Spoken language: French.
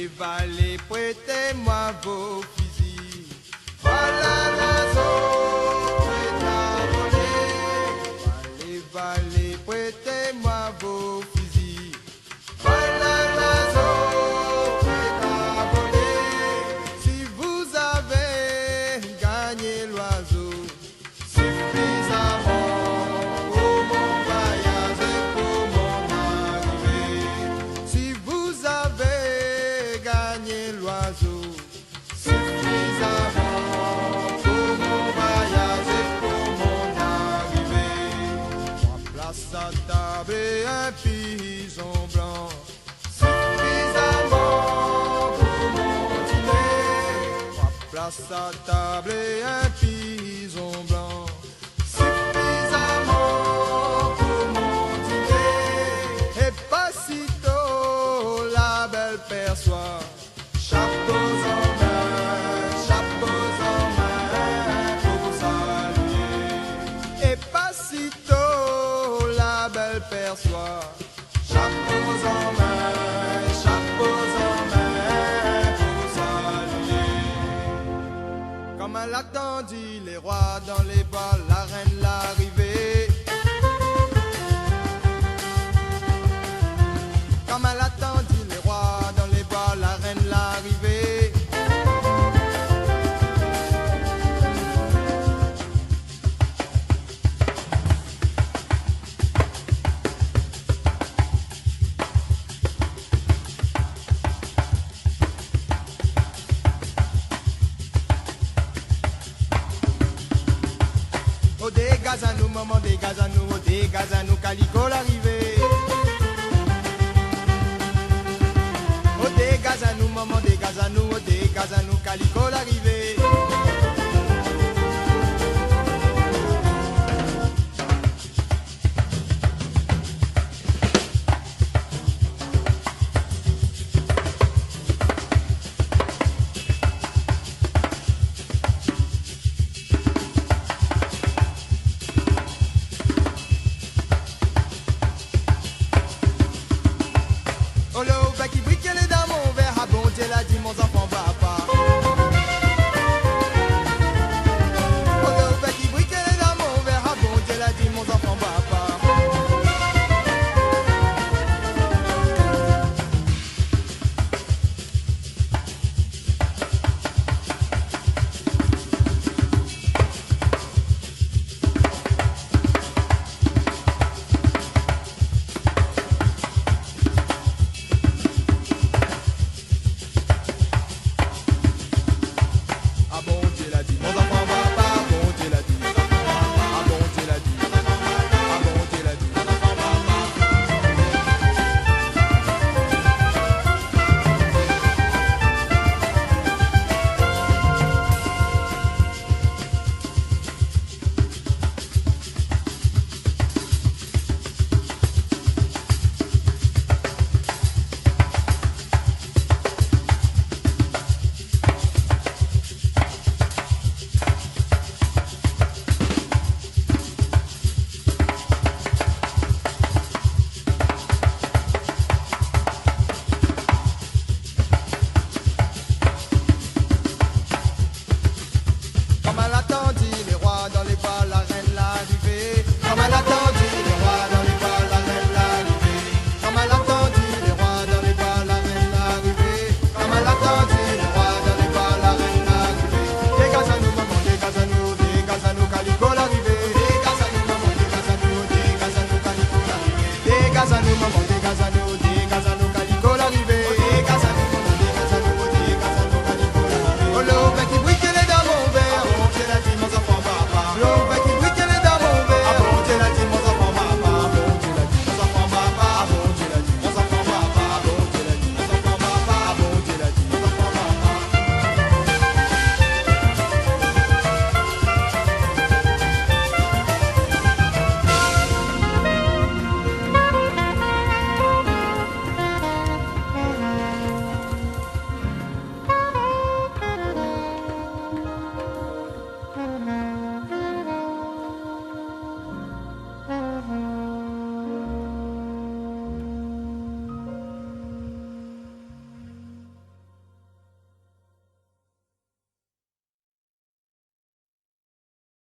les valets, prêtez-moi vos fusils. Voilà la zone prête à voler. Les valets, prêtez-moi vos fusils. Voilà la zone prête à voler. Si vous avez gagné l'oiseau suffisamment pour mon voyage et pour mon arrivée. Si vous avez gagné l'oiseau suffisamment pour mon voyage et pour mon arrivée. Trois places à table et un pigeon blanc suffisamment pour mon dîner. Trois places à table et un pigeon blanc suffisamment pour mon dîner. Et pas sitôt la belle perçoit chapeaux en main pour vous saluer. Et pas sitôt la belle perçoit chapeaux en main pour vous saluer. Comme elle attendit les rois dans les bois, la reine l'arrivée. Comme elle attendit les rois dans les bois, la reine l'arrivée. Oh, dégage à nous, maman, dégage à nous, oh, dégage à nous, Calico l'arrivée. Oh, dégage à nous, maman, dégage à nous, oh, dégage à nous, Calico l'arrivée. Oh, le bec qui brille les dames, mon verre, ah bon Dieu l'a dit, mon enfant va pas. Oh, le bec qui brille les dames, mon verre, ah bon Dieu l'a dit, mon enfant va pas. Ah bon Dieu l'a dit, mon enfant va pas, ah bon Dieu l'a dit, ah bon Dieu l'a dit, ah bon Dieu l'a dit, mon enfant va Comme elle attendit les rois dans les bois, la reine l'arrivée. Comme elle attendit les rois dans les bois, la reine l'arrivée. Comme elle attendit les rois dans les bois, la reine l'arrivée. Comme elle attendit les rois dans les bois, la reine l'arrivée. Dégage à nous, maman, dégage à nous, Calico l'arrivée. Dégage à nous, maman, dégage à nous, Calico l'arrivée. Dégage à nous, maman.